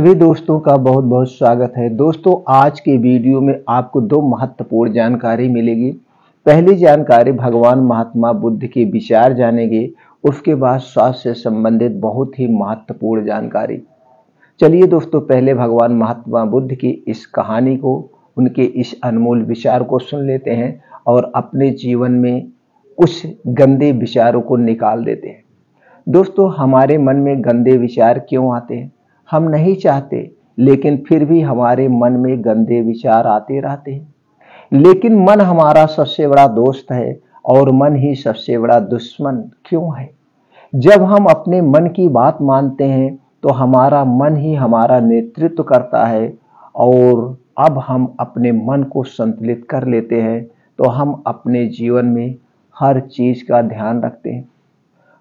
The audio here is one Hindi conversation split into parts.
सभी दोस्तों का बहुत बहुत स्वागत है। दोस्तों, आज के वीडियो में आपको दो महत्वपूर्ण जानकारी मिलेगी। पहली जानकारी भगवान महात्मा बुद्ध के विचार जानेंगे। उसके बाद स्वास्थ्य से संबंधित बहुत ही महत्वपूर्ण जानकारी। चलिए दोस्तों, पहले भगवान महात्मा बुद्ध की इस कहानी को, उनके इस अनमोल विचार को सुन लेते हैं और अपने जीवन में कुछ गंदे विचारों को निकाल देते हैं। दोस्तों, हमारे मन में गंदे विचार क्यों आते हैं? हम नहीं चाहते, लेकिन फिर भी हमारे मन में गंदे विचार आते रहते हैं। लेकिन मन हमारा सबसे बड़ा दोस्त है और मन ही सबसे बड़ा दुश्मन क्यों है? जब हम अपने मन की बात मानते हैं तो हमारा मन ही हमारा नेतृत्व करता है, और अब हम अपने मन को संतुलित कर लेते हैं तो हम अपने जीवन में हर चीज का ध्यान रखते हैं।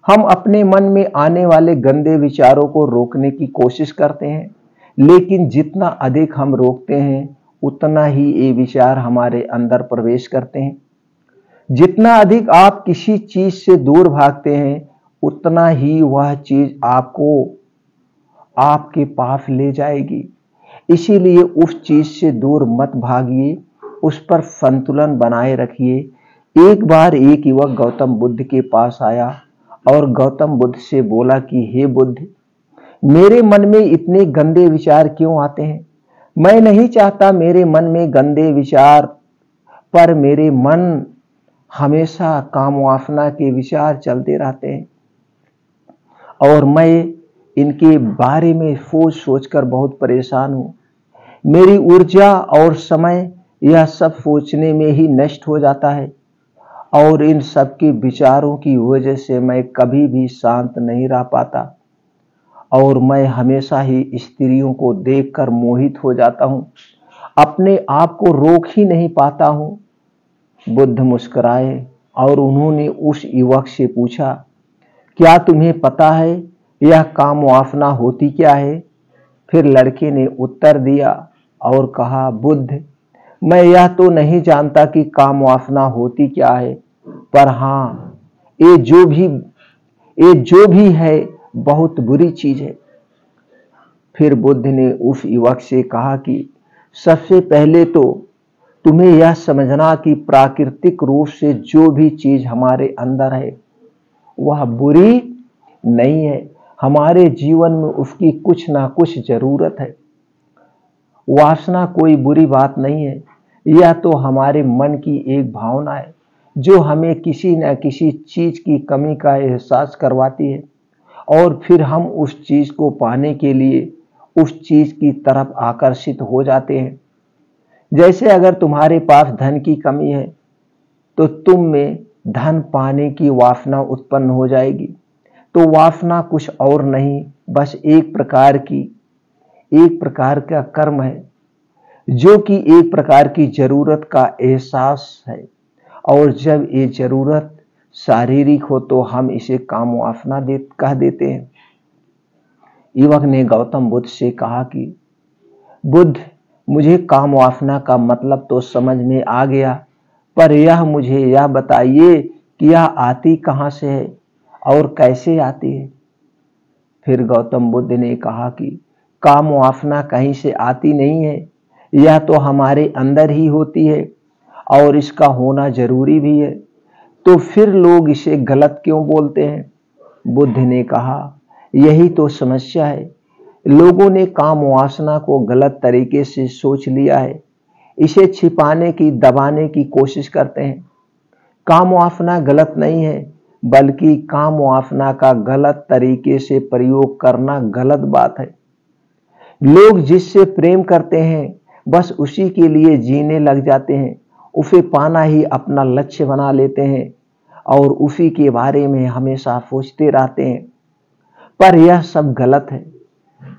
हम अपने मन में आने वाले गंदे विचारों को रोकने की कोशिश करते हैं, लेकिन जितना अधिक हम रोकते हैं उतना ही ये विचार हमारे अंदर प्रवेश करते हैं। जितना अधिक आप किसी चीज से दूर भागते हैं उतना ही वह चीज आपको आपके पास ले जाएगी। इसीलिए उस चीज से दूर मत भागिए, उस पर संतुलन बनाए रखिए। एक बार एक युवक गौतम बुद्ध के पास आया और गौतम बुद्ध से बोला कि हे बुद्ध, मेरे मन में इतने गंदे विचार क्यों आते हैं? मैं नहीं चाहता मेरे मन में गंदे विचार, पर मेरे मन हमेशा काम वासना के विचार चलते रहते हैं और मैं इनके बारे में सोच सोचकर बहुत परेशान हूँ। मेरी ऊर्जा और समय यह सब सोचने में ही नष्ट हो जाता है और इन सब के विचारों की वजह से मैं कभी भी शांत नहीं रह पाता और मैं हमेशा ही स्त्रियों को देखकर मोहित हो जाता हूँ, अपने आप को रोक ही नहीं पाता हूँ। बुद्ध मुस्कुराए और उन्होंने उस युवक से पूछा, क्या तुम्हें पता है यह काम वासना होती क्या है? फिर लड़के ने उत्तर दिया और कहा, बुद्ध, मैं यह तो नहीं जानता कि काम वासना होती क्या है, पर हाँ, ये जो भी है बहुत बुरी चीज है। फिर बुद्ध ने उस युवक से कहा कि सबसे पहले तो तुम्हें यह समझना कि प्राकृतिक रूप से जो भी चीज हमारे अंदर है वह बुरी नहीं है। हमारे जीवन में उसकी कुछ ना कुछ जरूरत है। वासना कोई बुरी बात नहीं है, यह तो हमारे मन की एक भावना है जो हमें किसी न किसी चीज की कमी का एहसास करवाती है और फिर हम उस चीज को पाने के लिए उस चीज की तरफ आकर्षित हो जाते हैं। जैसे अगर तुम्हारे पास धन की कमी है तो तुम में धन पाने की वासना उत्पन्न हो जाएगी। तो वासना कुछ और नहीं, बस एक प्रकार का कर्म है जो कि एक प्रकार की जरूरत का एहसास है, और जब ये जरूरत शारीरिक हो तो हम इसे काम वासना कह देते हैं। युवक ने गौतम बुद्ध से कहा कि बुद्ध, मुझे काम वासना का मतलब तो समझ में आ गया, पर मुझे यह बताइए कि यह आती कहाँ से है और कैसे आती है? फिर गौतम बुद्ध ने कहा कि काम वासना कहीं से आती नहीं है, यह तो हमारे अंदर ही होती है और इसका होना जरूरी भी है। तो फिर लोग इसे गलत क्यों बोलते हैं? बुद्ध ने कहा, यही तो समस्या है। लोगों ने काम वासना को गलत तरीके से सोच लिया है, इसे छिपाने की, दबाने की कोशिश करते हैं। काम वासना गलत नहीं है, बल्कि काम वासना का गलत तरीके से प्रयोग करना गलत बात है। लोग जिससे प्रेम करते हैं बस उसी के लिए जीने लग जाते हैं, उसे पाना ही अपना लक्ष्य बना लेते हैं और उसी के बारे में हमेशा सोचते रहते हैं, पर यह सब गलत है।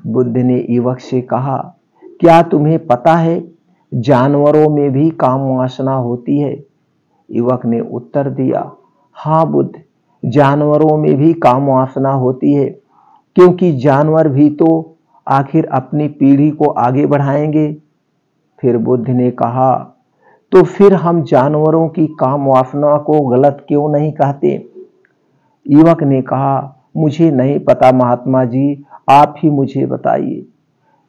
बुद्ध ने युवक से कहा, क्या तुम्हें पता है जानवरों में भी काम वासना होती है? युवक ने उत्तर दिया, हाँ बुद्ध, जानवरों में भी काम वासना होती है, क्योंकि जानवर भी तो आखिर अपनी पीढ़ी को आगे बढ़ाएंगे। फिर बुद्ध ने कहा, तो फिर हम जानवरों की काम वासना को गलत क्यों नहीं कहते? युवक ने कहा, मुझे नहीं पता महात्मा जी, आप ही मुझे बताइए।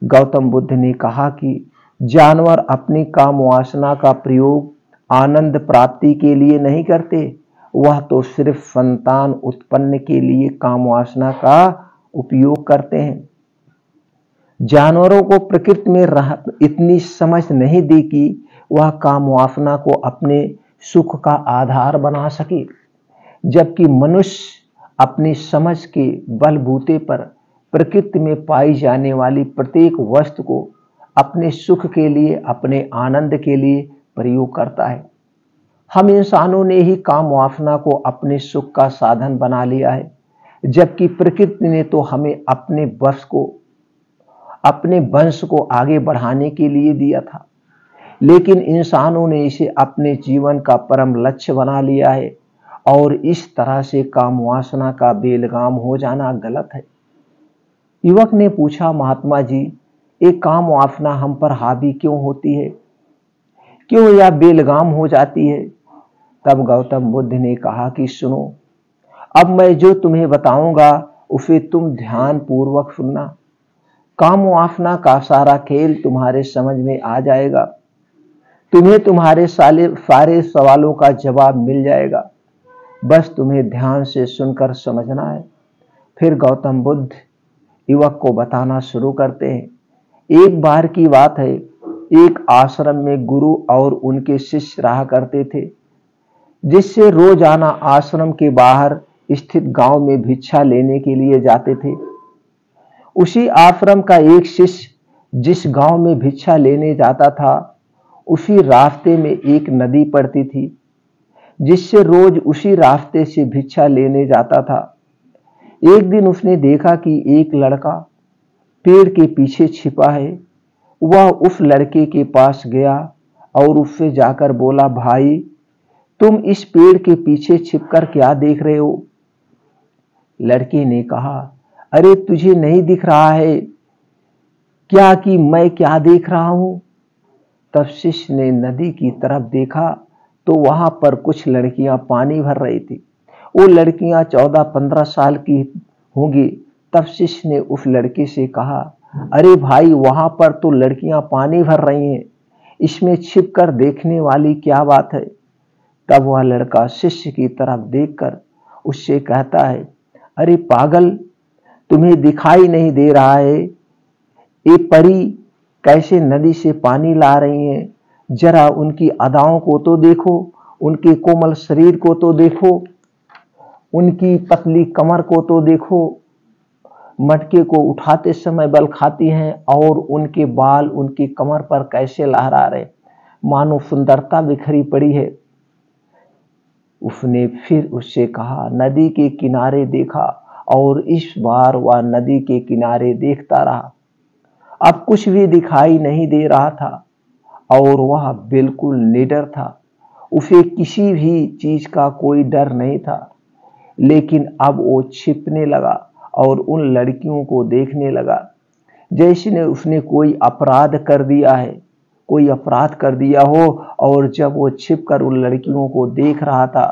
गौतम बुद्ध ने कहा कि जानवर अपनी काम वासना का प्रयोग आनंद प्राप्ति के लिए नहीं करते, वह तो सिर्फ संतान उत्पन्न के लिए काम वासना का उपयोग करते हैं। जानवरों को प्रकृति में इतनी समझ नहीं दी कि वह काम वासना को अपने सुख का आधार बना सके, जबकि मनुष्य अपनी समझ के बलबूते पर प्रकृति में पाई जाने वाली प्रत्येक वस्तु को अपने सुख के लिए, अपने आनंद के लिए प्रयोग करता है। हम इंसानों ने ही काम वासना को अपने सुख का साधन बना लिया है, जबकि प्रकृति ने तो हमें अपने वंश को आगे बढ़ाने के लिए दिया था। लेकिन इंसानों ने इसे अपने जीवन का परम लक्ष्य बना लिया है और इस तरह से काम वासना का बेलगाम हो जाना गलत है। युवक ने पूछा, महात्मा जी, एक काम वासना हम पर हावी क्यों होती है, क्यों यह बेलगाम हो जाती है? तब गौतम बुद्ध ने कहा कि सुनो, अब मैं जो तुम्हें बताऊंगा उसे तुम ध्यान पूर्वक सुनना। काम वासना का सारा खेल तुम्हारे समझ में आ जाएगा, तुम्हें तुम्हारे सारे सवालों का जवाब मिल जाएगा, बस तुम्हें ध्यान से सुनकर समझना है। फिर गौतम बुद्ध युवक को बताना शुरू करते हैं। एक बार की बात है, एक आश्रम में गुरु और उनके शिष्य रहा करते थे, जिससे रोजाना आश्रम के बाहर स्थित गांव में भिक्षा लेने के लिए जाते थे। उसी आश्रम का एक शिष्य जिस गांव में भिक्षा लेने जाता था, उसी रास्ते में एक नदी पड़ती थी, जिससे रोज उसी रास्ते से भिक्षा लेने जाता था। एक दिन उसने देखा कि एक लड़का पेड़ के पीछे छिपा है। वह उस लड़के के पास गया और उससे जाकर बोला, भाई, तुम इस पेड़ के पीछे छिपकर क्या देख रहे हो? लड़के ने कहा, अरे तुझे नहीं दिख रहा है क्या कि मैं क्या देख रहा हूं? तब शिष्य ने नदी की तरफ देखा तो वहां पर कुछ लड़कियां पानी भर रही थी। वो लड़कियां 14-15 साल की होंगी। तब शिष्य ने उस लड़के से कहा, अरे भाई, वहां पर तो लड़कियां पानी भर रही हैं, इसमें छिपकर देखने वाली क्या बात है? तब वह लड़का शिष्य की तरफ देखकर उससे कहता है, अरे पागल, तुम्हें दिखाई नहीं दे रहा है ये परी कैसे नदी से पानी ला रही हैं? जरा उनकी अदाओं को तो देखो, उनके कोमल शरीर को तो देखो, उनकी पतली कमर को तो देखो, मटके को उठाते समय बल खाती हैं और उनके बाल उनकी कमर पर कैसे लहरा रहे, मानो सुंदरता बिखरी पड़ी है। उसने फिर उससे कहा, नदी के किनारे देखा और इस बार वह नदी के किनारे देखता रहा। अब कुछ भी दिखाई नहीं दे रहा था और वह बिल्कुल निडर था। उसे किसी भी चीज का कोई डर नहीं था। लेकिन अब वो छिपने लगा और उन लड़कियों को देखने लगा जैसे उसने कोई अपराध कर दिया है, कोई अपराध कर दिया हो। और जब वो छिपकर उन लड़कियों को देख रहा था,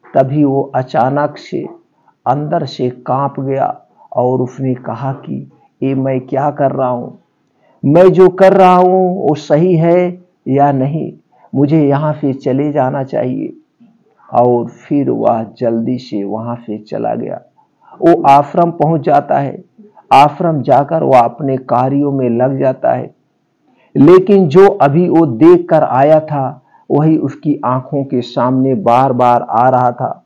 तभी वो अचानक से अंदर से कांप गया और उसने कहा कि ये मैं क्या कर रहा हूं? मैं जो कर रहा हूं वो सही है या नहीं? मुझे यहाँ से चले जाना चाहिए। और फिर वह जल्दी से वहां से चला गया। वो आश्रम पहुंच जाता है। आश्रम जाकर वह अपने कार्यों में लग जाता है। लेकिन जो अभी वो देख कर आया था, वही उसकी आंखों के सामने बार बार आ रहा था।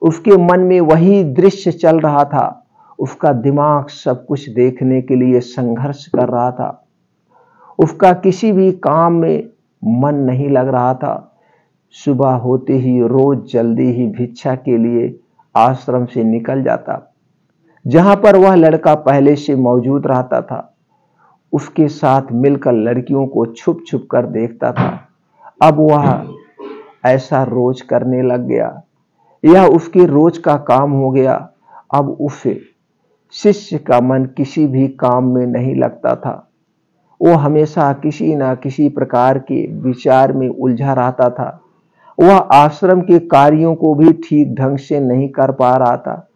उसके मन में वही दृश्य चल रहा था। उसका दिमाग सब कुछ देखने के लिए संघर्ष कर रहा था। उसका किसी भी काम में मन नहीं लग रहा था। सुबह होते ही रोज जल्दी ही भिक्षा के लिए आश्रम से निकल जाता। जहां पर वह लड़का पहले से मौजूद रहता था, उसके साथ मिलकर लड़कियों को छुप छुप कर देखता था। अब वह ऐसा रोज करने लग गया। यह उसके रोज का काम हो गया। अब उसे शिष्य का मन किसी भी काम में नहीं लगता था। वो हमेशा किसी न किसी प्रकार के विचार में उलझा रहता था। वह आश्रम के कार्यों को भी ठीक ढंग से नहीं कर पा रहा था,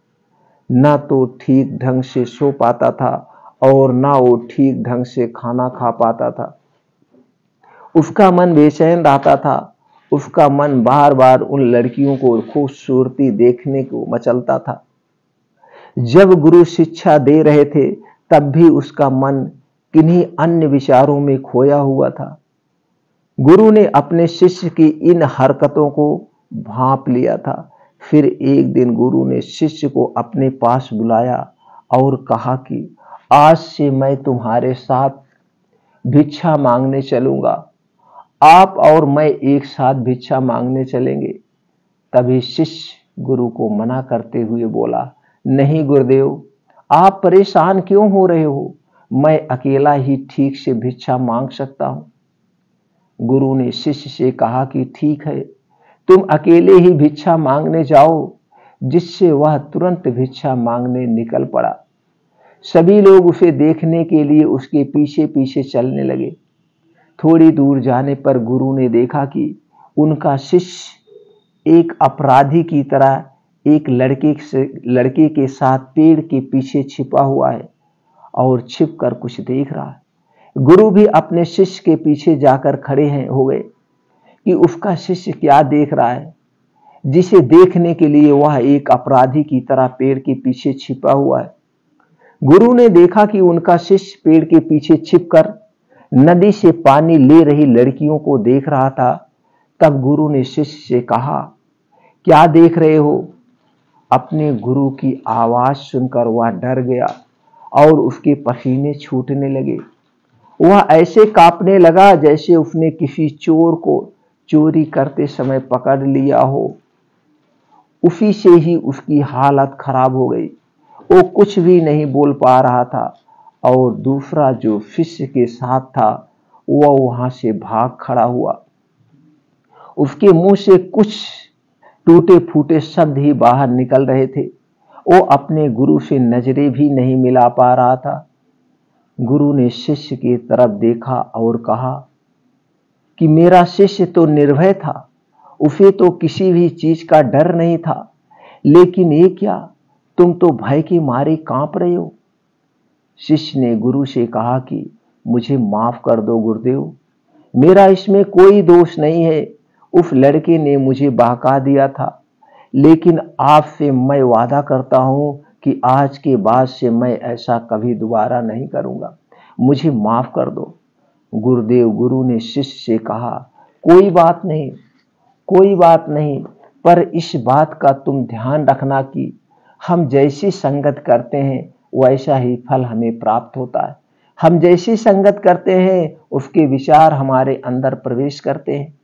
न तो ठीक ढंग से सो पाता था और ना वो ठीक ढंग से खाना खा पाता था। उसका मन बेचैन रहता था। उसका मन बार बार उन लड़कियों को खूबसूरती देखने को मचलता था। जब गुरु शिक्षा दे रहे थे तब भी उसका मन किन्हीं अन्य विचारों में खोया हुआ था। गुरु ने अपने शिष्य की इन हरकतों को भांप लिया था। फिर एक दिन गुरु ने शिष्य को अपने पास बुलाया और कहा कि आज से मैं तुम्हारे साथ भिक्षा मांगने चलूंगा। आप और मैं एक साथ भिक्षा मांगने चलेंगे। तभी शिष्य गुरु को मना करते हुए बोला, नहीं गुरुदेव, आप परेशान क्यों हो रहे हो? मैं अकेला ही ठीक से भिक्षा मांग सकता हूं। गुरु ने शिष्य से कहा कि ठीक है, तुम अकेले ही भिक्षा मांगने जाओ। जिससे वह तुरंत भिक्षा मांगने निकल पड़ा। सभी लोग उसे देखने के लिए उसके पीछे पीछे चलने लगे। थोड़ी दूर जाने पर गुरु ने देखा कि उनका शिष्य एक अपराधी की तरह एक लड़के के साथ पेड़ के पीछे छिपा हुआ है और छिपकर कुछ देख रहा है। गुरु भी अपने शिष्य के पीछे जाकर खड़े हो गए कि उसका शिष्य क्या देख रहा है, जिसे देखने के लिए वह एक अपराधी की तरह पेड़ के पीछे छिपा हुआ है। गुरु ने देखा कि उनका शिष्य पेड़ के पीछे छिपकर नदी से पानी ले रही लड़कियों को देख रहा था। तब गुरु ने शिष्य से कहा, क्या देख रहे हो? अपने गुरु की आवाज सुनकर वह डर गया और उसके पसीने छूटने लगे। वह ऐसे कांपने लगा जैसे उसने किसी चोर को चोरी करते समय पकड़ लिया हो। उसी से ही उसकी हालत खराब हो गई। वो कुछ भी नहीं बोल पा रहा था और दूसरा जो शिष्य के साथ था वह वहां से भाग खड़ा हुआ। उसके मुंह से कुछ टूटे फूटे शब्द ही बाहर निकल रहे थे। वो अपने गुरु से नजरें भी नहीं मिला पा रहा था। गुरु ने शिष्य की तरफ देखा और कहा कि मेरा शिष्य तो निर्भय था, उसे तो किसी भी चीज का डर नहीं था, लेकिन ये क्या, तुम तो भय के मारे कांप रहे हो। शिष्य ने गुरु से कहा कि मुझे माफ कर दो गुरुदेव, मेरा इसमें कोई दोष नहीं है। उस लड़के ने मुझे बहका दिया था, लेकिन आपसे मैं वादा करता हूं कि आज के बाद से मैं ऐसा कभी दोबारा नहीं करूंगा। मुझे माफ कर दो गुरुदेव। गुरु ने शिष्य से कहा, कोई बात नहीं, कोई बात नहीं, पर इस बात का तुम ध्यान रखना कि हम जैसी संगत करते हैं वैसा ही फल हमें प्राप्त होता है। हम जैसी संगत करते हैं उसके विचार हमारे अंदर प्रवेश करते हैं।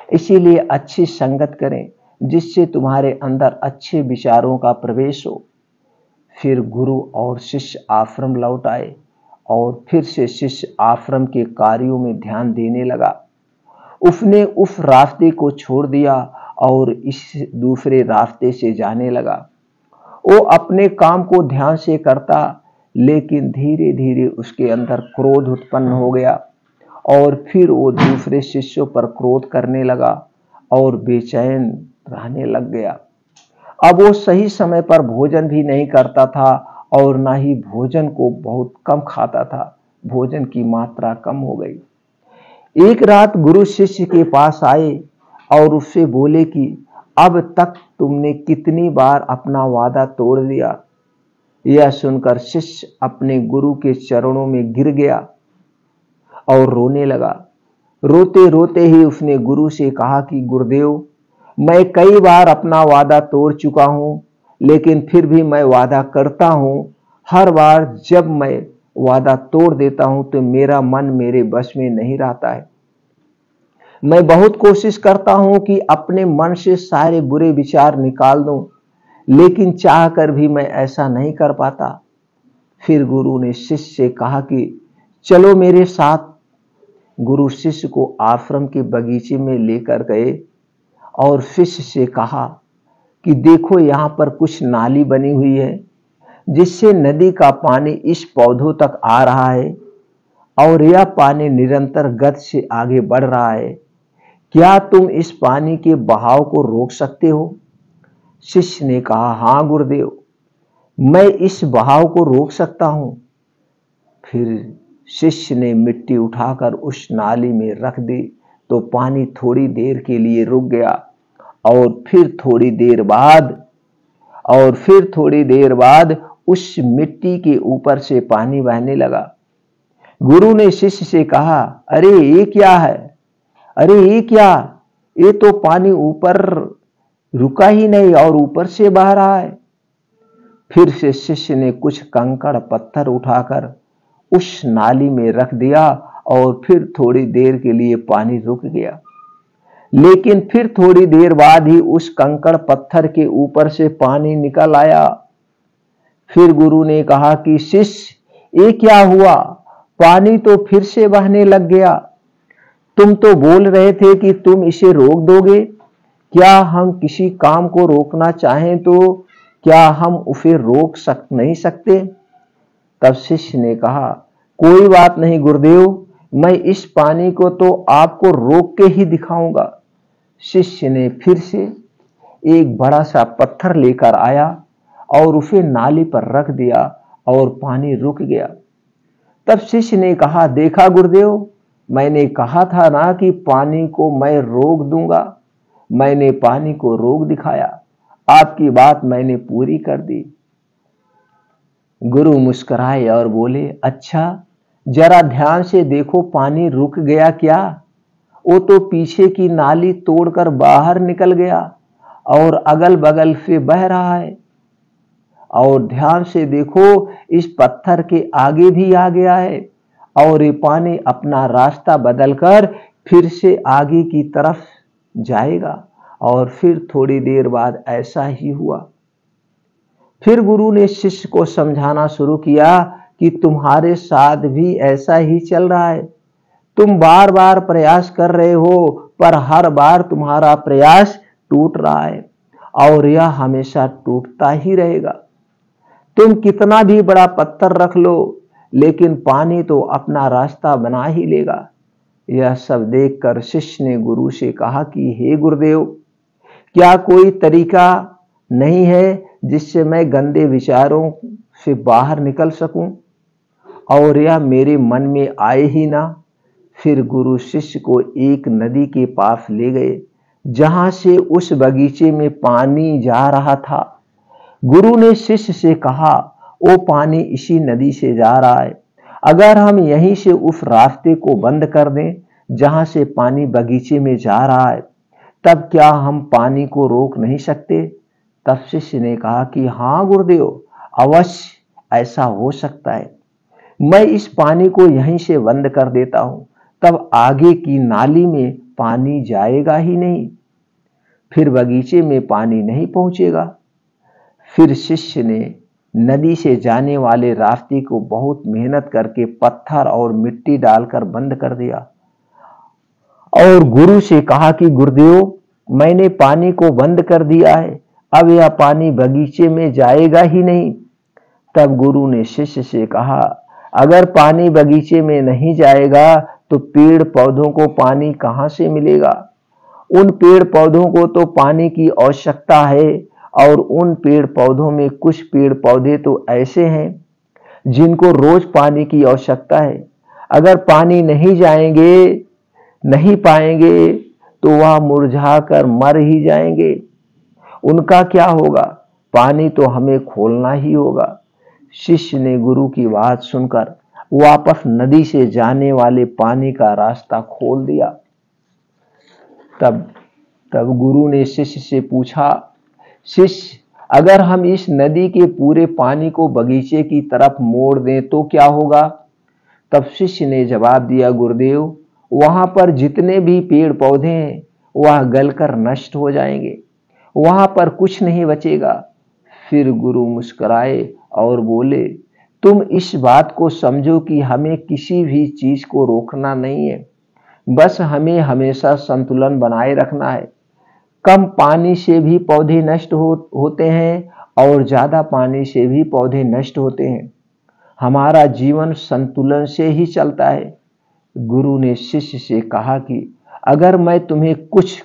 इसीलिए अच्छी संगत करें जिससे तुम्हारे अंदर अच्छे विचारों का प्रवेश हो। फिर गुरु और शिष्य आश्रम लौट आए और फिर से शिष्य आश्रम के कार्यों में ध्यान देने लगा। उसने उस रास्ते को छोड़ दिया और इस दूसरे रास्ते से जाने लगा। वो अपने काम को ध्यान से करता, लेकिन धीरे धीरे उसके अंदर क्रोध उत्पन्न हो गया और फिर वो दूसरे शिष्यों पर क्रोध करने लगा और बेचैन रहने लग गया। अब वो सही समय पर भोजन भी नहीं करता था और ना ही भोजन को बहुत कम खाता था। भोजन की मात्रा कम हो गई। एक रात गुरु शिष्य के पास आए और उससे बोले कि अब तक तुमने कितनी बार अपना वादा तोड़ दिया। यह सुनकर शिष्य अपने गुरु के चरणों में गिर गया और रोने लगा। रोते रोते ही उसने गुरु से कहा कि गुरुदेव, मैं कई बार अपना वादा तोड़ चुका हूं, लेकिन फिर भी मैं वादा करता हूं। हर बार जब मैं वादा तोड़ देता हूं तो मेरा मन मेरे बस में नहीं रहता है। मैं बहुत कोशिश करता हूं कि अपने मन से सारे बुरे विचार निकाल दूं, लेकिन चाहकर भी मैं ऐसा नहीं कर पाता। फिर गुरु ने शिष्य से कहा कि चलो मेरे साथ। गुरु शिष्य को आश्रम के बगीचे में लेकर गए और शिष्य से कहा कि देखो, यहाँ पर कुछ नाली बनी हुई है जिससे नदी का पानी इस पौधों तक आ रहा है और यह पानी निरंतर गति से आगे बढ़ रहा है। क्या तुम इस पानी के बहाव को रोक सकते हो? शिष्य ने कहा, हाँ गुरुदेव, मैं इस बहाव को रोक सकता हूं। फिर शिष्य ने मिट्टी उठाकर उस नाली में रख दी तो पानी थोड़ी देर के लिए रुक गया और फिर थोड़ी देर बाद उस मिट्टी के ऊपर से पानी बहने लगा। गुरु ने शिष्य से कहा, अरे ये क्या है? अरे ये क्या? ये तो पानी ऊपर रुका ही नहीं और ऊपर से बह रहा है। फिर से शिष्य ने कुछ कंकड़ पत्थर उठाकर उस नाली में रख दिया और फिर थोड़ी देर के लिए पानी रुक गया, लेकिन फिर थोड़ी देर बाद ही उस कंकड़ पत्थर के ऊपर से पानी निकल आया। फिर गुरु ने कहा कि शिष्य, ये क्या हुआ? पानी तो फिर से बहने लग गया। तुम तो बोल रहे थे कि तुम इसे रोक दोगे। क्या हम किसी काम को रोकना चाहें तो क्या हम उसे रोक नहीं सकते? तब शिष्य ने कहा, कोई बात नहीं गुरुदेव, मैं इस पानी को तो आपको रोक के ही दिखाऊंगा। शिष्य ने फिर से एक बड़ा सा पत्थर लेकर आया और उसे नाली पर रख दिया और पानी रुक गया। तब शिष्य ने कहा, देखा गुरुदेव, मैंने कहा था ना कि पानी को मैं रोक दूंगा। मैंने पानी को रोक दिखाया, आपकी बात मैंने पूरी कर दी। गुरु मुस्कुराए और बोले, अच्छा, जरा ध्यान से देखो, पानी रुक गया क्या? वो तो पीछे की नाली तोड़कर बाहर निकल गया और अगल बगल से बह रहा है। और ध्यान से देखो, इस पत्थर के आगे भी आ गया है और ये पानी अपना रास्ता बदलकर फिर से आगे की तरफ जाएगा। और फिर थोड़ी देर बाद ऐसा ही हुआ। फिर गुरु ने शिष्य को समझाना शुरू किया कि तुम्हारे साथ भी ऐसा ही चल रहा है। तुम बार बार प्रयास कर रहे हो, पर हर बार तुम्हारा प्रयास टूट रहा है और यह हमेशा टूटता ही रहेगा। तुम कितना भी बड़ा पत्थर रख लो, लेकिन पानी तो अपना रास्ता बना ही लेगा। यह सब देखकर शिष्य ने गुरु से कहा कि हे गुरुदेव, क्या कोई तरीका नहीं है जिससे मैं गंदे विचारों से बाहर निकल सकूं और यह मेरे मन में आए ही ना? फिर गुरु शिष्य को एक नदी के पास ले गए जहां से उस बगीचे में पानी जा रहा था। गुरु ने शिष्य से कहा, वो पानी इसी नदी से जा रहा है। अगर हम यहीं से उस रास्ते को बंद कर दें जहां से पानी बगीचे में जा रहा है, तब क्या हम पानी को रोक नहीं सकते? तब शिष्य ने कहा कि हाँ गुरुदेव, अवश्य ऐसा हो सकता है। मैं इस पानी को यहीं से बंद कर देता हूं, तब आगे की नाली में पानी जाएगा ही नहीं, फिर बगीचे में पानी नहीं पहुंचेगा। फिर शिष्य ने नदी से जाने वाले रास्ते को बहुत मेहनत करके पत्थर और मिट्टी डालकर बंद कर दिया और गुरु से कहा कि गुरुदेव, मैंने पानी को बंद कर दिया है, अब यह पानी बगीचे में जाएगा ही नहीं। तब गुरु ने शिष्य से कहा, अगर पानी बगीचे में नहीं जाएगा तो पेड़ पौधों को पानी कहां से मिलेगा? उन पेड़ पौधों को तो पानी की आवश्यकता है और उन पेड़ पौधों में कुछ पेड़ पौधे तो ऐसे हैं जिनको रोज पानी की आवश्यकता है। अगर पानी नहीं पाएंगे तो वह मुरझाकर मर ही जाएंगे। उनका क्या होगा? पानी तो हमें खोलना ही होगा। शिष्य ने गुरु की बात सुनकर वापस नदी से जाने वाले पानी का रास्ता खोल दिया। तब गुरु ने शिष्य से पूछा, शिष्य, अगर हम इस नदी के पूरे पानी को बगीचे की तरफ मोड़ दें तो क्या होगा? तब शिष्य ने जवाब दिया, गुरुदेव, वहां पर जितने भी पेड़ पौधे हैं वह गलकर नष्ट हो जाएंगे, वहां पर कुछ नहीं बचेगा। फिर गुरु मुस्कुराए और बोले, तुम इस बात को समझो कि हमें किसी भी चीज को रोकना नहीं है, बस हमें हमेशा संतुलन बनाए रखना है। कम पानी से भी पौधे नष्ट होते हैं और ज्यादा पानी से भी पौधे नष्ट होते हैं। हमारा जीवन संतुलन से ही चलता है। गुरु ने शिष्य से कहा कि अगर मैं तुम्हें कुछ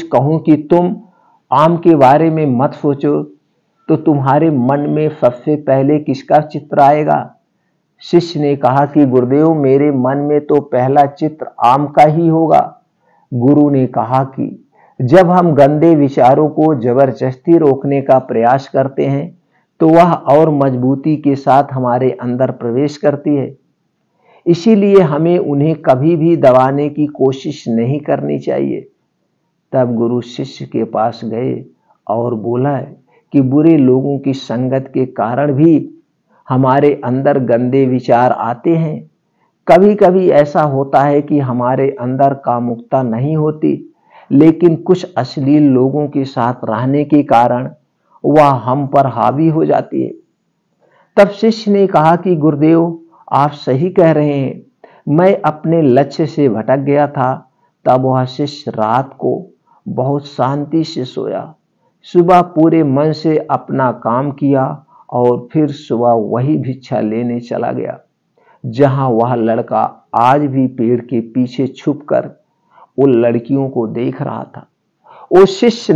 कहूं कि तुम आम के बारे में मत सोचो, तो तुम्हारे मन में सबसे पहले किसका चित्र आएगा? शिष्य ने कहा कि गुरुदेव, मेरे मन में तो पहला चित्र आम का ही होगा। गुरु ने कहा कि जब हम गंदे विचारों को जबरदस्ती रोकने का प्रयास करते हैं तो वह और मजबूती के साथ हमारे अंदर प्रवेश करती है। इसीलिए हमें उन्हें कभी भी दबाने की कोशिश नहीं करनी चाहिए। तब गुरु शिष्य के पास गए और बोला कि बुरे लोगों की संगत के कारण भी हमारे अंदर गंदे विचार आते हैं। कभी कभी ऐसा होता है कि हमारे अंदर कामुकता नहीं होती, लेकिन कुछ अश्लील लोगों के साथ रहने के कारण वह हम पर हावी हो जाती है। तब शिष्य ने कहा कि गुरुदेव, आप सही कह रहे हैं, मैं अपने लक्ष्य से भटक गया था। तब वह शिष्य रात को बहुत शांति से सोया। सुबह पूरे मन से अपना काम किया और फिर सुबह वही भिक्षा लेने चला गया जहां वह लड़का आज भी पेड़ के पीछे छुपकर उन लड़कियों को देख रहा था। वो शिष्य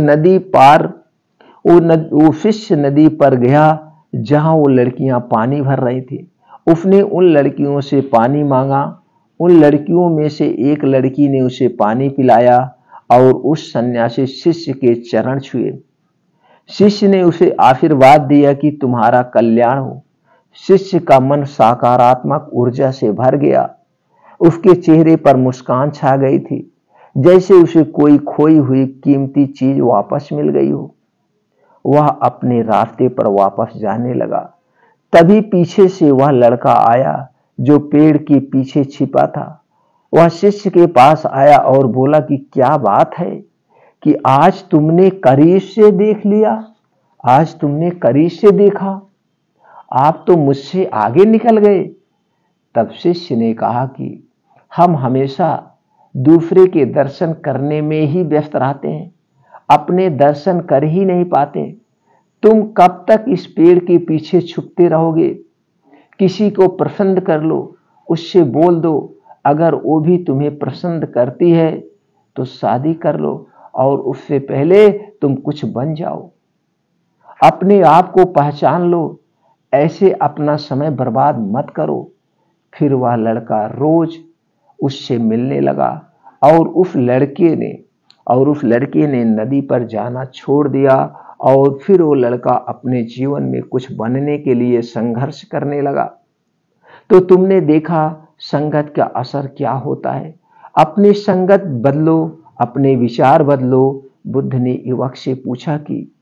नदी पर गया जहां वो लड़कियां पानी भर रही थी। उसने उन लड़कियों से पानी मांगा। उन लड़कियों में से एक लड़की ने उसे पानी पिलाया और उस सन्यासी शिष्य के चरण छुए। शिष्य ने उसे आशीर्वाद दिया कि तुम्हारा कल्याण हो। शिष्य का मन सकारात्मक ऊर्जा से भर गया। उसके चेहरे पर मुस्कान छा गई थी, जैसे उसे कोई खोई हुई कीमती चीज वापस मिल गई हो। वह अपने रास्ते पर वापस जाने लगा। तभी पीछे से वह लड़का आया जो पेड़ के पीछे छिपा था। वह शिष्य के पास आया और बोला कि क्या बात है कि आज तुमने करीब से देख लिया, आज तुमने करीब से देखा, आप तो मुझसे आगे निकल गए। तब शिष्य ने कहा कि हम हमेशा दूसरे के दर्शन करने में ही व्यस्त रहते हैं, अपने दर्शन कर ही नहीं पाते। तुम कब तक इस पेड़ के पीछे छुपते रहोगे? किसी को पसंद कर लो, उससे बोल दो। अगर वो भी तुम्हें पसंद करती है तो शादी कर लो और उससे पहले तुम कुछ बन जाओ। अपने आप को पहचान लो, ऐसे अपना समय बर्बाद मत करो। फिर वह लड़का रोज उससे मिलने लगा और उस लड़के ने नदी पर जाना छोड़ दिया और फिर वो लड़का अपने जीवन में कुछ बनने के लिए संघर्ष करने लगा। तो तुमने देखा संगत का असर क्या होता है। अपनी संगत बदलो, अपने विचार बदलो। बुद्ध ने युवक से पूछा कि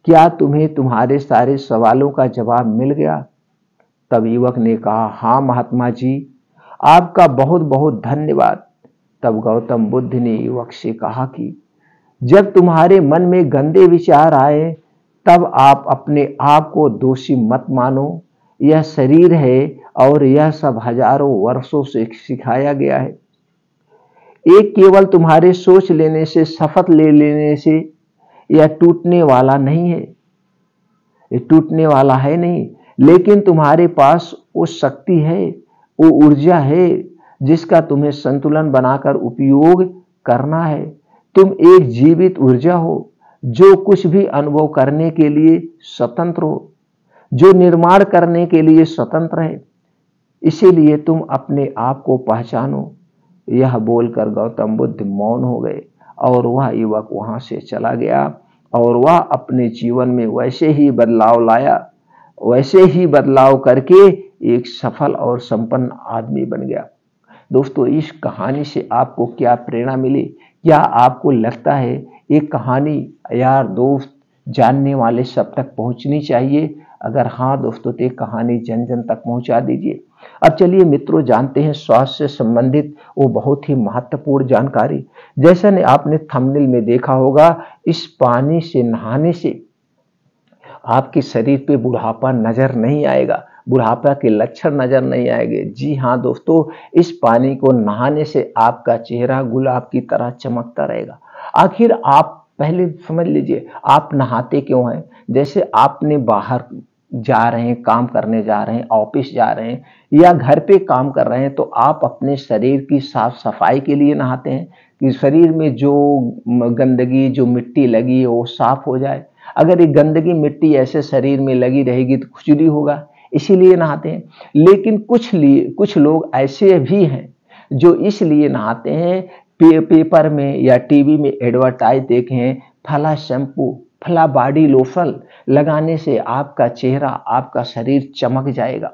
क्या तुम्हें तुम्हारे सारे सवालों का जवाब मिल गया? तब युवक ने कहा, हाँ महात्मा जी, आपका बहुत बहुत धन्यवाद। तब गौतम बुद्ध ने युवक से कहा कि जब तुम्हारे मन में गंदे विचार आए तब आप अपने आप को दोषी मत मानो। यह शरीर है और यह सब हजारों वर्षों से सिखाया गया है। एक केवल तुम्हारे सोच लेने से, शपथ ले लेने से यह टूटने वाला नहीं है, ये टूटने वाला है नहीं, लेकिन तुम्हारे पास वो शक्ति है, वो ऊर्जा है जिसका तुम्हें संतुलन बनाकर उपयोग करना है। तुम एक जीवित ऊर्जा हो जो कुछ भी अनुभव करने के लिए स्वतंत्र हो, जो निर्माण करने के लिए स्वतंत्र है। इसीलिए तुम अपने आप को पहचानो। यह बोलकर गौतम बुद्ध मौन हो गए और वह युवक वहां से चला गया और वह अपने जीवन में वैसे ही बदलाव लाया, वैसे ही बदलाव करके एक सफल और संपन्न आदमी बन गया। दोस्तों, इस कहानी से आपको क्या प्रेरणा मिली? क्या आपको लगता है ये कहानी यार दोस्त जानने वाले सब तक पहुंचनी चाहिए? अगर हाँ दोस्तों, तो ये कहानी जन जन तक पहुंचा दीजिए। अब चलिए मित्रों, जानते हैं स्वास्थ्य से संबंधित वो बहुत ही महत्वपूर्ण जानकारी। जैसा ने आपने थंबनेल में देखा होगा, इस पानी से नहाने से आपके शरीर पे बुढ़ापा नजर नहीं आएगा, बुढ़ापा के लक्षण नजर नहीं आएंगे। जी हाँ दोस्तों, इस पानी को नहाने से आपका चेहरा गुलाब की तरह चमकता रहेगा। आखिर आप पहले समझ लीजिए, आप नहाते क्यों हैं? जैसे आपने बाहर जा रहे हैं, काम करने जा रहे हैं, ऑफिस जा रहे हैं या घर पे काम कर रहे हैं, तो आप अपने शरीर की साफ सफाई के लिए नहाते हैं कि शरीर में जो गंदगी, जो मिट्टी लगी है वो साफ हो जाए। अगर ये गंदगी मिट्टी ऐसे शरीर में लगी रहेगी तो खुजली होगा, इसीलिए नहाते हैं। लेकिन कुछ लोग ऐसे भी हैं जो इसलिए नहाते हैं, पेपर में या टीवी में एडवर्टाइज देखे हैं, फला शैम्पू, फला बॉडी लोशन लगाने से आपका चेहरा, आपका शरीर चमक जाएगा।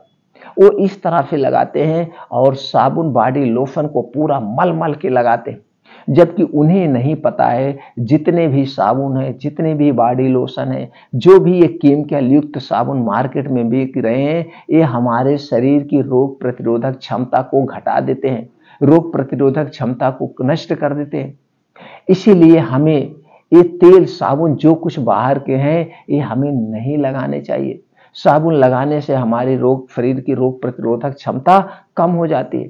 वो इस तरह से लगाते हैं और साबुन बॉडी लोशन को पूरा मल मल के लगाते हैं, जबकि उन्हें नहीं पता है जितने भी साबुन है, जितने भी बॉडी लोशन है, जो भी ये केमिकल युक्त साबुन मार्केट में बिक रहे हैं, ये हमारे शरीर की रोग प्रतिरोधक क्षमता को घटा देते हैं, रोग प्रतिरोधक क्षमता को नष्ट कर देते हैं। इसीलिए हमें ये तेल साबुन जो कुछ बाहर के हैं ये हमें नहीं लगाने चाहिए। साबुन लगाने से हमारे शरीर की रोग प्रतिरोधक क्षमता कम हो जाती है।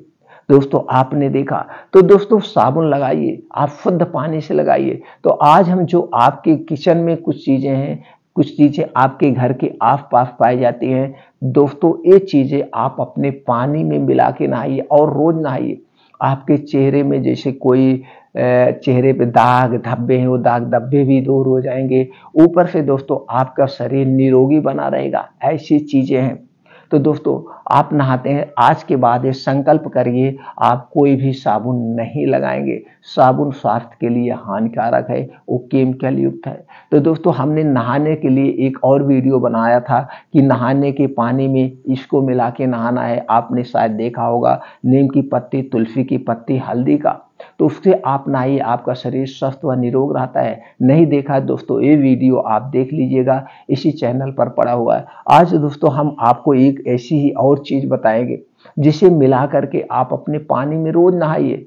दोस्तों आपने देखा, तो दोस्तों साबुन लगाइए, आप शुद्ध पानी से लगाइए। तो आज हम जो आपके किचन में कुछ चीजें हैं, कुछ चीजें आपके घर के आस पास पाई जाती हैं, दोस्तों ये चीजें आप अपने पानी में मिला के नहाइए और रोज नहाइए। आपके चेहरे में जैसे कोई चेहरे पे दाग धब्बे हैं, वो दाग धब्बे भी दूर हो जाएंगे। ऊपर से दोस्तों आपका शरीर निरोगी बना रहेगा। ऐसी चीजें हैं। तो दोस्तों आप नहाते हैं, आज के बाद ये संकल्प करिए आप कोई भी साबुन नहीं लगाएंगे। साबुन स्वास्थ्य के लिए हानिकारक है, वो केमिकल युक्त है। तो दोस्तों हमने नहाने के लिए एक और वीडियो बनाया था कि नहाने के पानी में इसको मिला के नहाना है। आपने शायद देखा होगा, नीम की पत्ती, तुलसी की पत्ती, हल्दी का, तो उससे आप नहाइए, आपका शरीर स्वस्थ व निरोग रहता है। नहीं देखा दोस्तों, ये वीडियो आप देख लीजिएगा, इसी चैनल पर पड़ा हुआ है। आज दोस्तों हम आपको एक ऐसी ही और चीज बताएंगे जिसे मिला करके आप अपने पानी में रोज नहाइए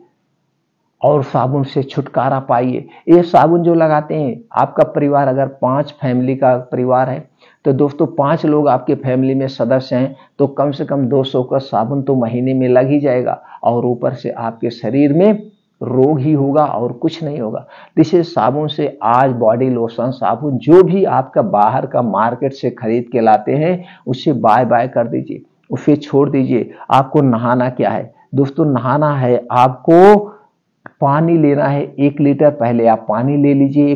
और साबुन से छुटकारा पाइए। ये साबुन जो लगाते हैं, आपका परिवार अगर 5 फैमिली का परिवार है तो दोस्तों 5 लोग आपके फैमिली में सदस्य हैं, तो कम से कम 200 का साबुन तो महीने में लग ही जाएगा। और ऊपर से आपके शरीर में रोग ही होगा और कुछ नहीं होगा। जैसे साबुन से आज बॉडी लोशन, साबुन जो भी आपका बाहर का मार्केट से खरीद के लाते हैं, उससे बाय बाय कर दीजिए, उसे छोड़ दीजिए। आपको नहाना क्या है दोस्तों? नहाना है आपको पानी लेना है 1 लीटर। पहले आप पानी ले लीजिए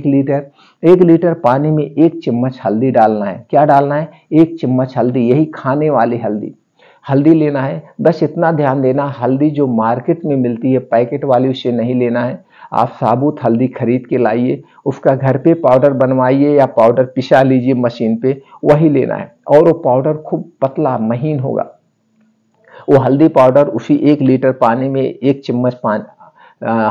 1 लीटर पानी में 1 चम्मच हल्दी डालना है। क्या डालना है? 1 चम्मच हल्दी, यही खाने वाली हल्दी लेना है। बस इतना ध्यान देना, हल्दी जो मार्केट में मिलती है पैकेट वाली, उसे नहीं लेना है। आप साबुत हल्दी खरीद के लाइए, उसका घर पे पाउडर बनवाइए या पाउडर पिसा लीजिए मशीन पे, वही लेना है। और वो पाउडर खूब पतला महीन होगा। वो हल्दी पाउडर उसी 1 लीटर पानी में 1 चम्मच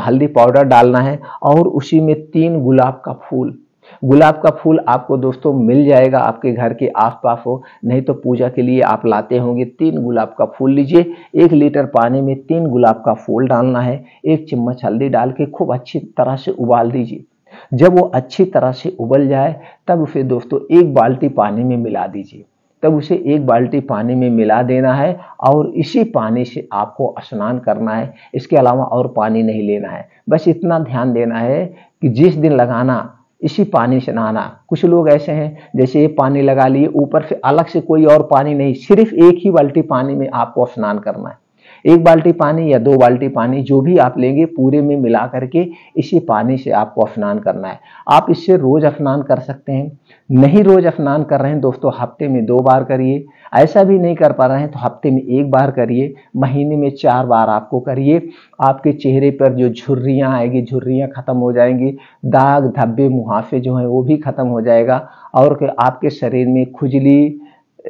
हल्दी पाउडर डालना है। और उसी में 3 गुलाब का फूल आपको दोस्तों मिल जाएगा, आपके घर के आसपास हो, नहीं तो पूजा के लिए आप लाते होंगे। 3 गुलाब का फूल लीजिए, 1 लीटर पानी में 3 गुलाब का फूल डालना है। 1 चम्मच हल्दी डाल के खूब अच्छी तरह से उबाल दीजिए। जब वो अच्छी तरह से उबल जाए तब उसे दोस्तों 1 बाल्टी पानी में मिला दीजिए। तब उसे 1 बाल्टी पानी में मिला देना है और इसी पानी से आपको स्नान करना है। इसके अलावा और पानी नहीं लेना है। बस इतना ध्यान देना है कि जिस दिन लगाना इसी पानी से नहाना। कुछ लोग ऐसे हैं जैसे ये पानी लगा लिए, ऊपर से अलग से कोई और पानी नहीं, सिर्फ 1 ही बाल्टी पानी में आपको स्नान करना है। 1 बाल्टी पानी या 2 बाल्टी पानी जो भी आप लेंगे, पूरे में मिला करके इसी पानी से आपको स्नान करना है। आप इससे रोज स्नान कर सकते हैं। नहीं रोज स्नान कर रहे हैं दोस्तों, हफ्ते में 2 बार करिए। ऐसा भी नहीं कर पा रहे हैं तो हफ्ते में 1 बार करिए। महीने में 4 बार आपको करिए। आपके चेहरे पर जो झुर्रियां आएगी, झुर्रियां खत्म हो जाएंगी। दाग धब्बे मुहासे जो हैं वो भी खत्म हो जाएगा। और आपके शरीर में खुजली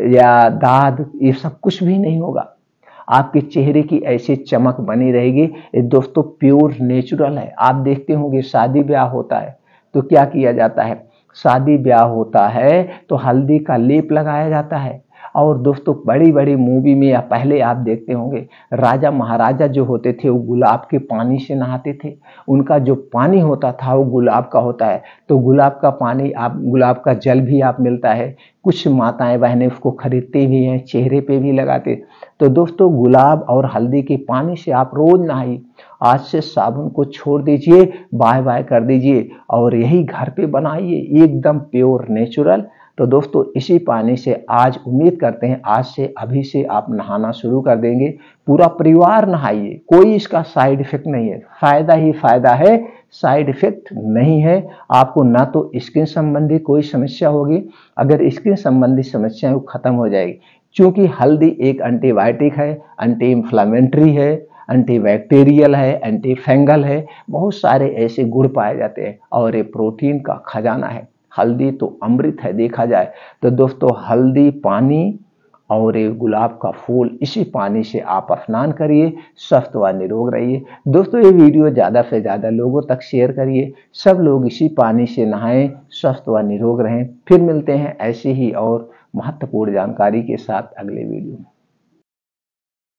या दाद ये सब कुछ भी नहीं होगा। आपके चेहरे की ऐसी चमक बनी रहेगी। ये दोस्तों प्योर नेचुरल है। आप देखते होंगे शादी ब्याह होता है तो क्या किया जाता है? शादी ब्याह होता है तो हल्दी का लेप लगाया जाता है। और दोस्तों बड़ी बड़ी मूवी में या पहले आप देखते होंगे, राजा महाराजा जो होते थे वो गुलाब के पानी से नहाते थे। उनका जो पानी होता था वो गुलाब का होता है। तो गुलाब का पानी, आप गुलाब का जल भी आप मिलता है। कुछ माताएं बहनें उसको खरीदते भी हैं, चेहरे पे भी लगाते। तो दोस्तों गुलाब और हल्दी के पानी से आप रोज नहाइए। आज से साबुन को छोड़ दीजिए, बाय बाय कर दीजिए और यही घर पे बनाइए, एकदम प्योर नेचुरल। तो दोस्तों इसी पानी से आज उम्मीद करते हैं आज से अभी से आप नहाना शुरू कर देंगे। पूरा परिवार नहाइए, कोई इसका साइड इफेक्ट नहीं है, फायदा ही फायदा है। साइड इफेक्ट नहीं है। आपको ना तो स्किन संबंधी कोई समस्या होगी, अगर स्किन संबंधी समस्याएं खत्म हो जाएगी, क्योंकि हल्दी एक एंटीबायोटिक है, एंटी इंफ्लेमेटरी है, एंटीबैक्टीरियल है, एंटी फंगल है, बहुत सारे ऐसे गुण पाए जाते हैं और ये प्रोटीन का खजाना है। हल्दी तो अमृत है देखा जाए तो दोस्तों। हल्दी पानी और ये गुलाब का फूल, इसी पानी से आप स्नान करिए, स्वस्थ व निरोग रहिए। दोस्तों ये वीडियो ज़्यादा से ज़्यादा लोगों तक शेयर करिए, सब लोग इसी पानी से नहाएं, स्वस्थ व निरोग रहें। फिर मिलते हैं ऐसी ही और महत्वपूर्ण जानकारी के साथ अगले वीडियो में।